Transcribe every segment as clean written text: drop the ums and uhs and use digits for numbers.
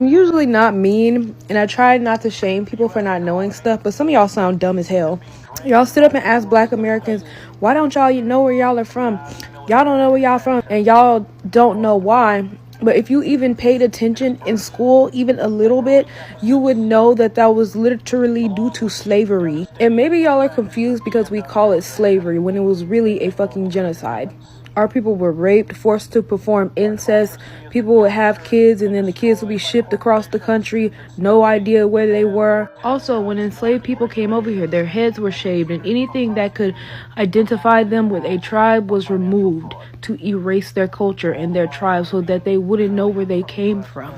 I'm usually not mean, and I try not to shame people for not knowing stuff, but some of y'all sound dumb as hell. Y'all sit up and ask Black Americans, why don't y'all know where y'all are from? Y'all don't know where y'all from, and y'all don't know why. But if you even paid attention in school, even a little bit, you would know that that was literally due to slavery. And maybe y'all are confused because we call it slavery when it was really a fucking genocide. Our people were raped, forced to perform incest. People would have kids and then the kids would be shipped across the country. No idea where they were. Also, when enslaved people came over here, their heads were shaved and anything that could identify them with a tribe was removed to erase their culture and their tribe so that they wouldn't know where they came from.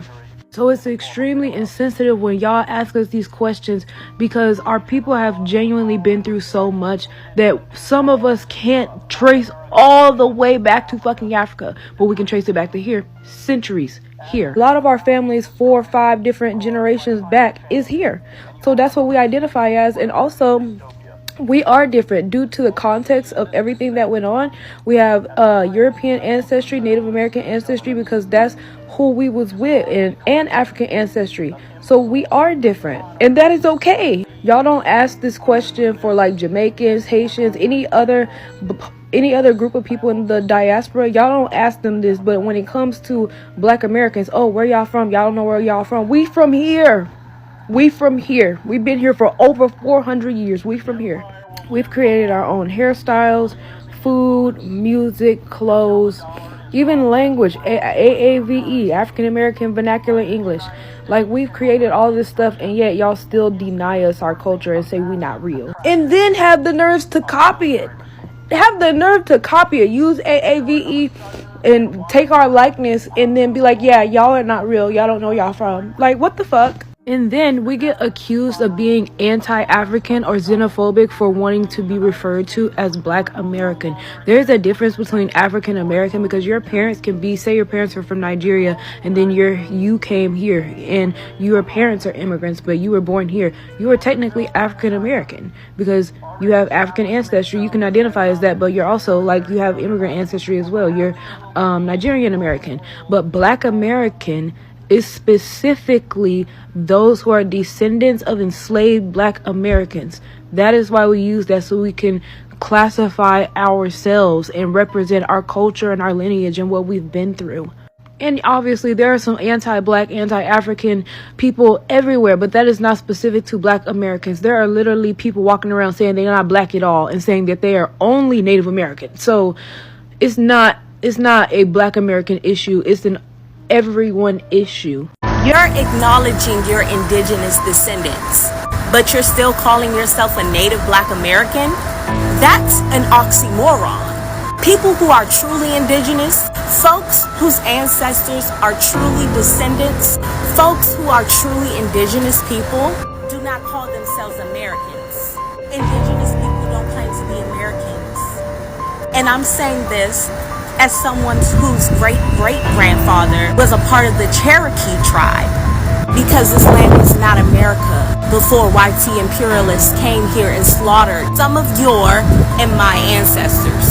So it's extremely insensitive when y'all ask us these questions because our people have genuinely been through so much that some of us can't trace all the way back to fucking Africa, but we can trace it back to here, centuries here. A lot of our families 4 or 5 different generations back is here. So that's what we identify as. And also, we are different due to the context of everything that went on. We have European ancestry, Native American ancestry, because that's who we was with, and African ancestry. So we are different, and that is okay. Y'all don't ask this question for like Jamaicans, Haitians, any other group of people in the diaspora. Y'all don't ask them this, but when it comes to Black Americans, oh, where y'all from? Y'all don't know where y'all from. We from here. We from here. We've been here for over 400 years. We from here. We've created our own hairstyles, food, music, clothes, even language, AAVE, African American Vernacular English. Like, we've created all this stuff, and yet y'all still deny us our culture and say we not real. And then have the nerves to copy it. Have the nerve to copy it. Use AAVE and take our likeness and then be like, yeah, y'all are not real. Y'all don't know where y'all from. Like, what the fuck? And then we get accused of being anti-African or xenophobic for wanting to be referred to as Black American. There's a difference between African American because your parents can be, say your parents are from Nigeria and then you came here and your parents are immigrants, but you were born here. You are technically African American because you have African ancestry. You can identify as that, but you're also like, you have immigrant ancestry as well. You're Nigerian American, but Black American is specifically those who are descendants of enslaved Black Americans. That is why we use that, so we can classify ourselves and represent our culture and our lineage and what we've been through. And obviously there are some anti-Black, anti-African people everywhere, but that is not specific to Black Americans. There are literally people walking around saying they're not Black at all and saying that they are only Native American. So it's not a Black American issue. It's an everyone issue. You're acknowledging your indigenous descendants, but you're still calling yourself a native Black American? That's an oxymoron. People who are truly indigenous, folks whose ancestors are truly descendants, folks who are truly indigenous people, do not call themselves Americans. Indigenous people don't claim to be Americans. And I'm saying this as someone whose great-great-grandfather was a part of the Cherokee tribe, because this land is not America before white imperialists came here and slaughtered some of your and my ancestors.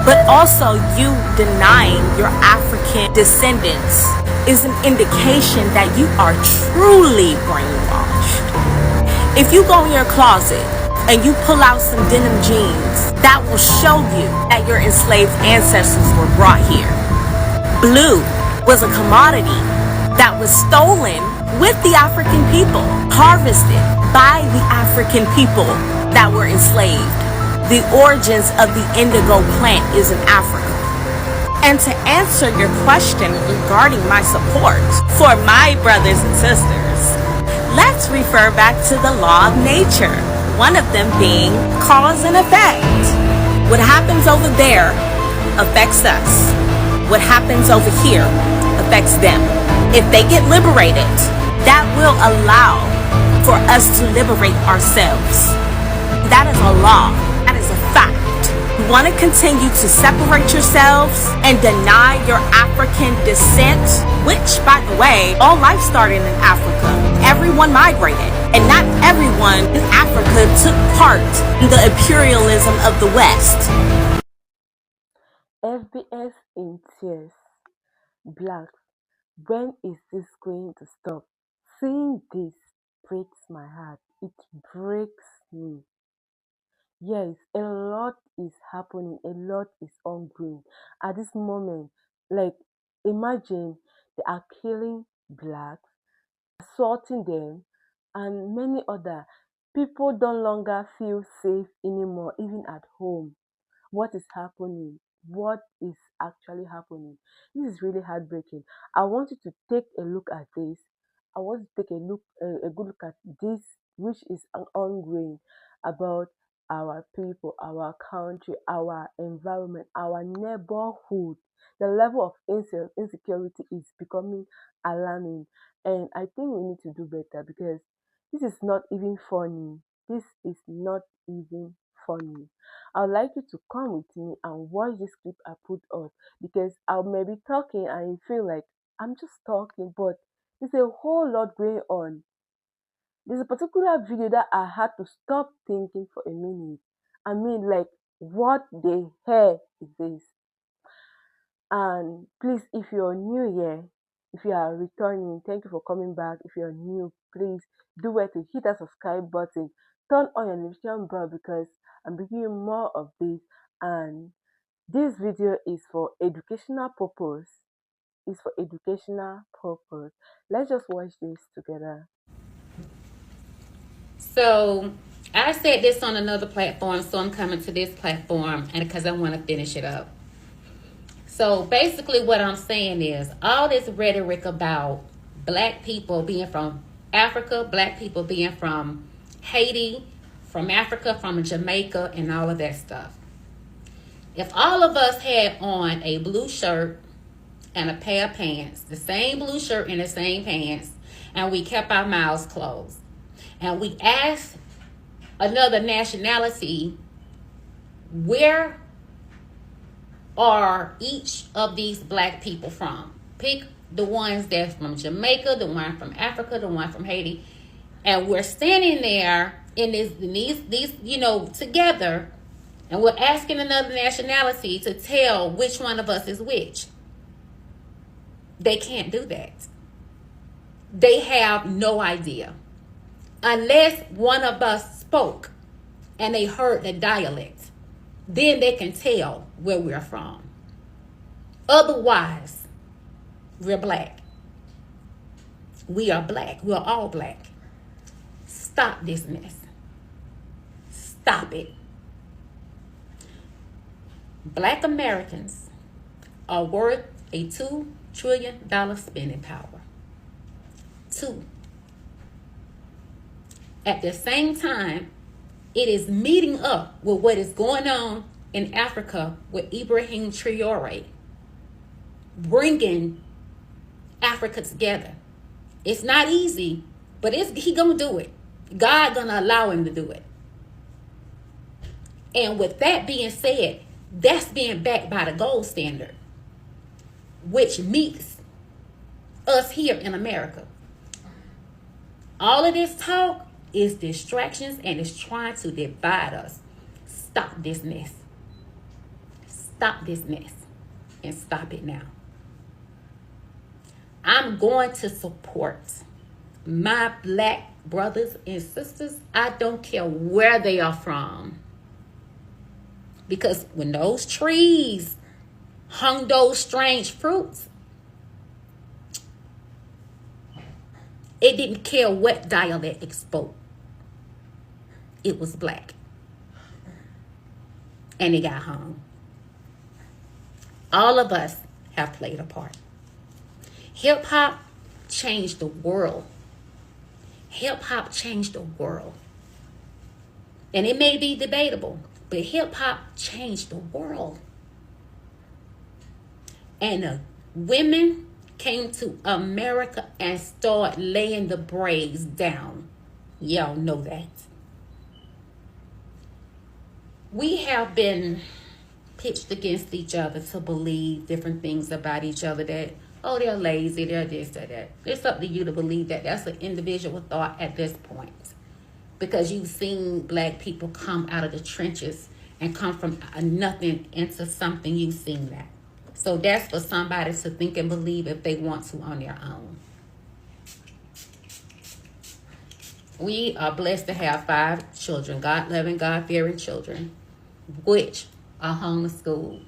But also, you denying your African descendants is an indication that you are truly brainwashed. If you go in your closet and you pull out some denim jeans, that will show you that your enslaved ancestors were brought here. Blue was a commodity that was stolen with the African people, harvested by the African people that were enslaved. The origins of the indigo plant is in Africa. And to answer your question regarding my support for my brothers and sisters, let's refer back to the law of nature. One of them being cause and effect. What happens over there affects us. What happens over here affects them. If they get liberated, that will allow for us to liberate ourselves. That is a law. That is a fact. You want to continue to separate yourselves and deny your African descent, which, by the way, all life started in Africa. Everyone migrated, and not everyone in Africa took part in the imperialism of the West. FBAs in tears. Blacks, When is this going to stop? Seeing this breaks my heart. It breaks me. Yes, a lot is happening, a lot is ongoing. At this moment, like, imagine they are killing blacks, assaulting them, and many other. People don't longer feel safe anymore, even at home. What is happening? What is actually happening? This is really heartbreaking. I want you to take a look at this. I want to take a good look at this, which is ongoing about our people, our country, our environment, our neighborhood. The level of insecurity is becoming alarming, and I think we need to do better because this is not even funny. This is not even funny. I'd like you to come with me and watch this clip I put up because I may be talking and you feel like I'm just talking, but there's a whole lot going on. There's a particular video that I had to stop thinking for a minute. I mean, like, what the hell is this? And please, if you're new here, if you are returning, thank you for coming back. If you're new, please do where to hit that subscribe button, turn on your notification bell because I'm bringing you more of this. And this video is for educational purpose. It's for educational purpose. Let's just watch this together. So I said this on another platform, so I'm coming to this platform and because I want to finish it up. So basically what I'm saying is all this rhetoric about black people being from Africa, black people being from Haiti, from Africa, from Jamaica, and all of that stuff. If all of us had on a blue shirt and a pair of pants, the same blue shirt and the same pants, and we kept our mouths closed, and we asked another nationality, where are each of these black people from? Pick the ones that's from Jamaica, the one from Africa, the one from Haiti. And we're standing there in these together, and we're asking another nationality to tell which one of us is which. They can't do that. They have no idea. Unless one of us spoke and they heard the dialect, then they can tell where we're from. Otherwise, we're black. We are black. We're all black. Stop this mess. Stop it. Black Americans are worth a $2 trillion spending power. 2. At the same time, it is meeting up with what is going on in Africa with Ibrahim Traore, bringing Africa together. It's not easy, but he gonna do it. God gonna allow him to do it. And with that being said, that's being backed by the gold standard, which meets us here in America. All of this talk is distractions and is trying to divide us. Stop this mess. Stop this mess. And stop it now. I'm going to support my black brothers and sisters. I don't care where they are from. Because when those trees hung those strange fruits, it didn't care what dialect it spoke. It was black. And it got hung. All of us have played a part. Hip hop changed the world. Hip hop changed the world. And it may be debatable, but hip hop changed the world. And the women came to America and started laying the braids down. Y'all know that. We have been pitched against each other to believe different things about each other, that, oh, they're lazy, they're this, they're that. It's up to you to believe that. That's an individual thought at this point. Because you've seen black people come out of the trenches and come from nothing into something. You've seen that. So that's for somebody to think and believe if they want to on their own. We are blessed to have 5 children, God-loving, God-fearing children, which are homeschooled.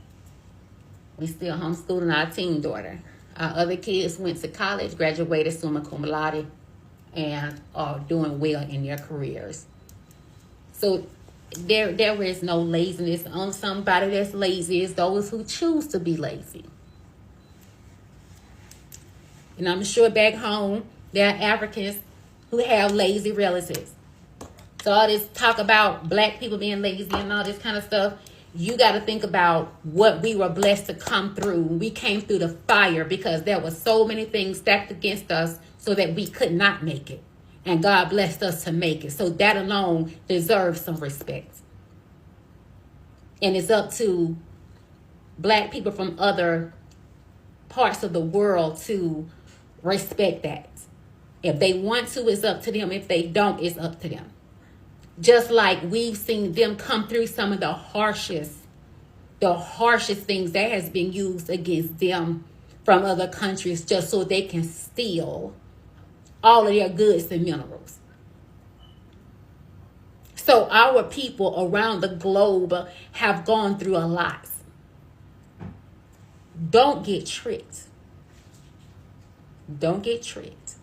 We still homeschooling our teen daughter. Our other kids went to college, graduated summa cum laude, and are doing well in their careers. So there is no laziness. On somebody that's lazy is those who choose to be lazy. And I'm sure back home there are Africans who have lazy relatives. So all this talk about black people being lazy and all this kind of stuff, you got to think about what we were blessed to come through. We came through the fire because there were so many things stacked against us so that we could not make it. And God blessed us to make it. So that alone deserves some respect. And it's up to black people from other parts of the world to respect that. If they want to, it's up to them. If they don't, it's up to them. Just like we've seen them come through some of the harshest things that has been used against them from other countries just so they can steal all of their goods and minerals. So our people around the globe have gone through a lot. Don't get tricked. Don't get tricked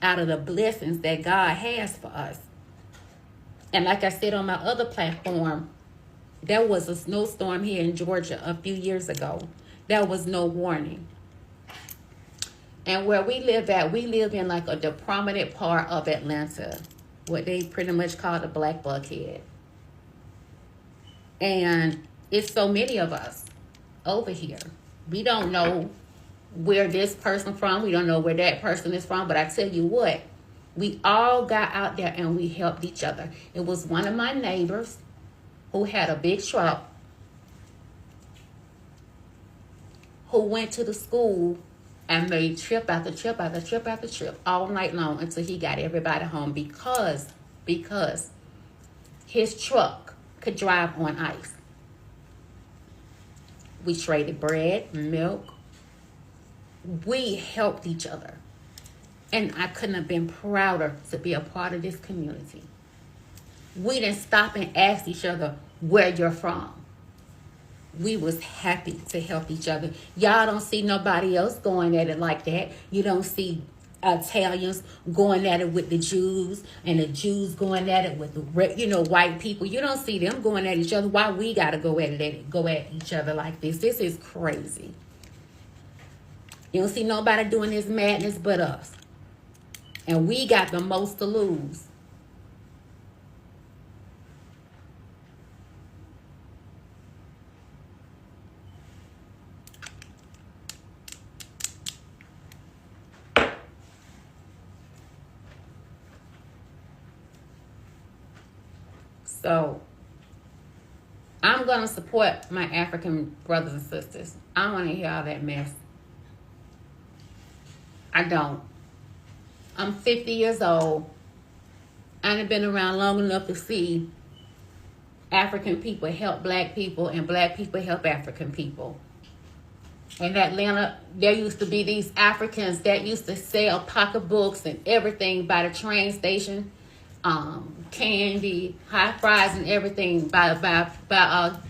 out of the blessings that God has for us. And like I said on my other platform, there was a snowstorm here in Georgia a few years ago. There was no warning. And where we live in like the prominent part of Atlanta, what they pretty much call the Black Buckhead. And it's so many of us over here. We don't know where this person from. We don't know where that person is from. But I tell you what, we all got out there and we helped each other. It was one of my neighbors who had a big truck who went to the school and made trip after trip after trip after trip all night long until he got everybody home because his truck could drive on ice. We traded bread, milk. We helped each other. And I couldn't have been prouder to be a part of this community. We didn't stop and ask each other where you're from. We was happy to help each other. Y'all don't see nobody else going at it like that. You don't see Italians going at it with the Jews and the Jews going at it with the white people. You don't see them going at each other. Why we gotta go at each other like this? This is crazy. You don't see nobody doing this madness but us. And we got the most to lose. So, I'm going to support my African brothers and sisters. I don't want to hear all that mess. I don't. I'm 50 years old. I done been around long enough to see African people help black people and black people help African people. In Atlanta, there used to be these Africans that used to sell pocketbooks and everything by the train station. Candy, hot fries, and everything by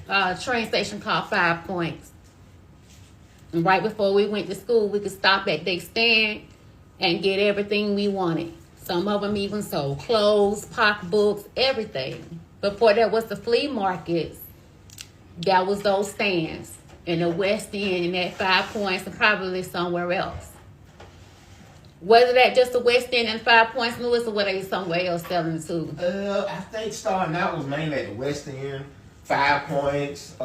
a train station called 5 Points. And right before we went to school, we could stop at their stand and get everything we wanted. Some of them even sold clothes, pocketbooks, everything. Before there was the flea markets, that was those stands in the West End and at 5 Points and probably somewhere else. Whether that just the West End and 5 Points, Lewis, or were they somewhere else selling it too? I think starting out was mainly at the West End, 5 Points,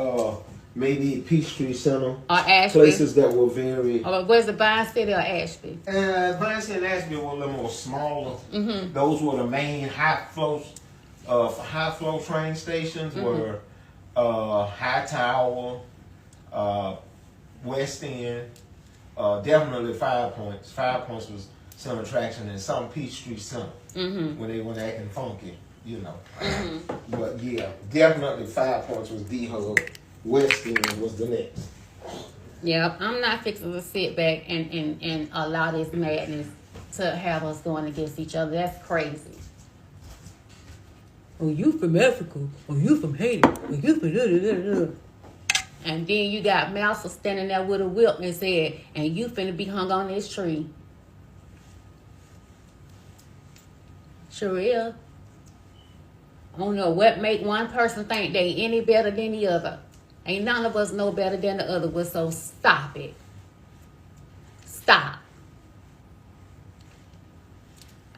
maybe Peachtree Center. Or Ashby. Places that were very... Or where's the Vine City or Ashby? Vine City and Ashby were a little more smaller. Mm-hmm. Those were the main high flow train stations were High Tower, West End, definitely 5 Points. 5 Points was some attraction, and some Peachtree Center when they were acting funky, But yeah, definitely 5 Points was the hub. West End was the next. Yep, I'm not fixing to sit back and allow this madness to have us going against each other. That's crazy. Oh, you from Africa. Oh, you from Haiti. Oh, you from da. And then you got Mouser standing there with a whip and said, and you finna be hung on this tree. Sure. I don't know what make one person think they any better than the other. Ain't none of us know better than the other one, so stop it. Stop.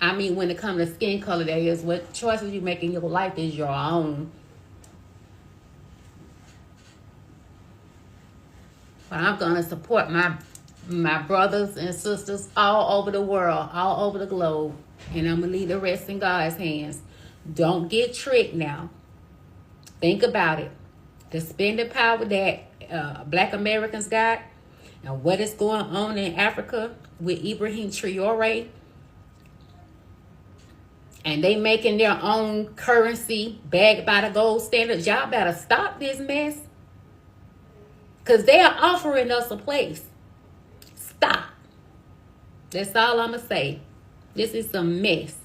I mean, when it comes to skin color, that is what choices you make in your life is your own. But I'm gonna support my brothers and sisters all over the world, all over the globe, and I'm gonna leave the rest in God's hands. Don't get tricked now. Think about it. The spending power that Black Americans got, and what is going on in Africa with Ibrahim Traore, and they making their own currency backed by the gold standards. Y'all better stop this mess, because they are offering us a place. Stop. That's all I'm going to say. This is a mess.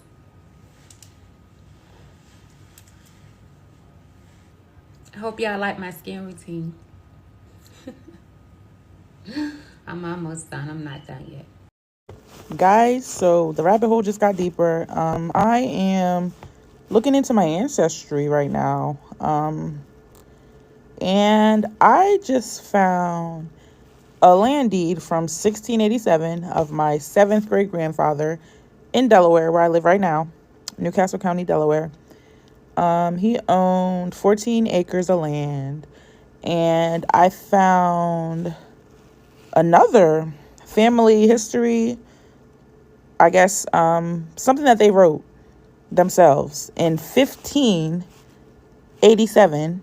I hope y'all like my skin routine. I'm almost done. I'm not done yet. Guys, so the rabbit hole just got deeper. I am looking into my ancestry right now. And I just found a land deed from 1687 of my 7th great grandfather in Delaware, where I live right now, Newcastle County, Delaware. He owned 14 acres of land, and I found another family history, I guess, something that they wrote themselves in 1587,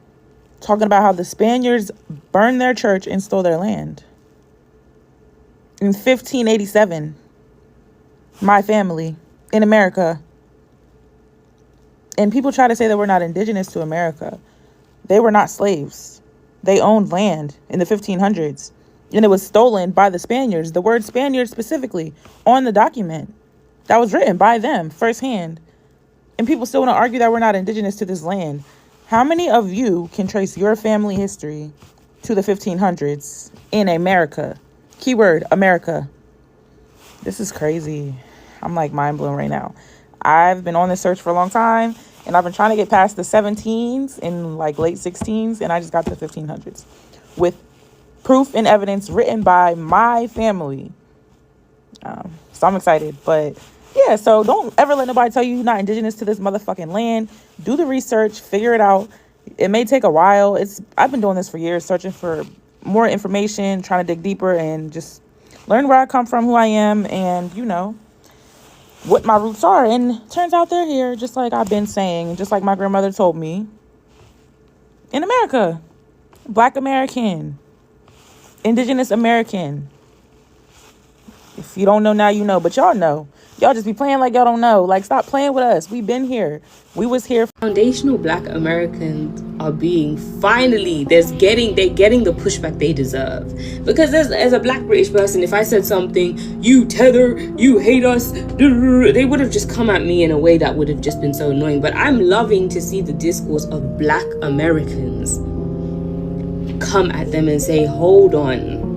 talking about how the Spaniards burned their church and stole their land. In 1587, my family in America. And people try to say that we're not indigenous to America. They were not slaves. They owned land in the 1500s. And it was stolen by the Spaniards. The word Spaniard specifically on the document that was written by them firsthand. And people still want to argue that we're not indigenous to this land. How many of you can trace your family history to the 1500s in America? Keyword, America. This is crazy. I'm like mind blown right now. I've been on this search for a long time, and I've been trying to get past the 17s and like late 16s, and I just got to the 1500s with proof and evidence written by my family. So I'm excited. But yeah, so don't ever let nobody tell you you're not indigenous to this motherfucking land. Do the research, figure it out. It may take a while. I've been doing this for years, searching for more information, trying to dig deeper and just learn where I come from, who I am, and what my roots are. And turns out they're here, just like I've been saying, just like my grandmother told me. In America. Black American. Indigenous American. If you don't know now, you know. But y'all know. Y'all just be playing like y'all don't know. Like, stop playing with us. We've been here. We was here. Foundational Black Americans are being they're getting the pushback they deserve. Because as a Black British person, if I said something, you tether, you hate us, they would have just come at me in a way that would have just been so annoying. But I'm loving to see the discourse of Black Americans come at them and say, hold on,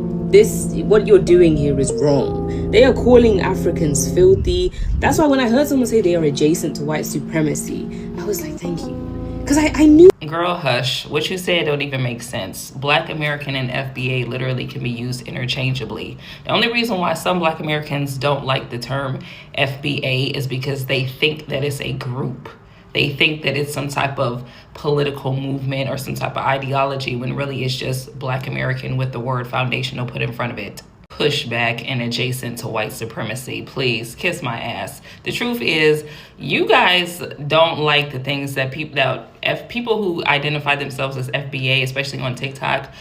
what you're doing here is wrong. They are calling Africans filthy. That's why when I heard someone say they are adjacent to white supremacy, I was like, thank you. Because I knew. Girl, hush. What you said don't even make sense. Black American and FBA literally can be used interchangeably. The only reason why some Black Americans don't like the term FBA is because they think that it's a group. They think that it's some type of political movement or some type of ideology, when really it's just Black American with the word foundational put in front of it. Pushback and adjacent to white supremacy. Please kiss my ass. The truth is, you guys don't like the things that people who identify themselves as FBA, especially on TikTok,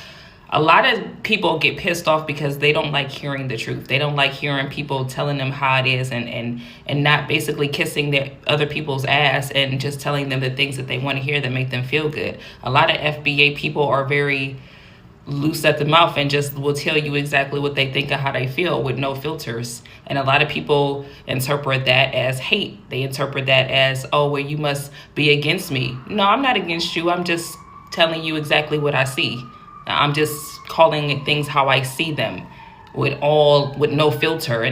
a lot of people get pissed off because they don't like hearing the truth. They don't like hearing people telling them how it is and not basically kissing their other people's ass and just telling them the things that they want to hear that make them feel good. A lot of FBA people are very loose at the mouth and just will tell you exactly what they think and how they feel with no filters. And a lot of people interpret that as hate. They interpret that as, oh, well, you must be against me. No, I'm not against you. I'm just telling you exactly what I see. I'm just calling things how I see them with no filter. And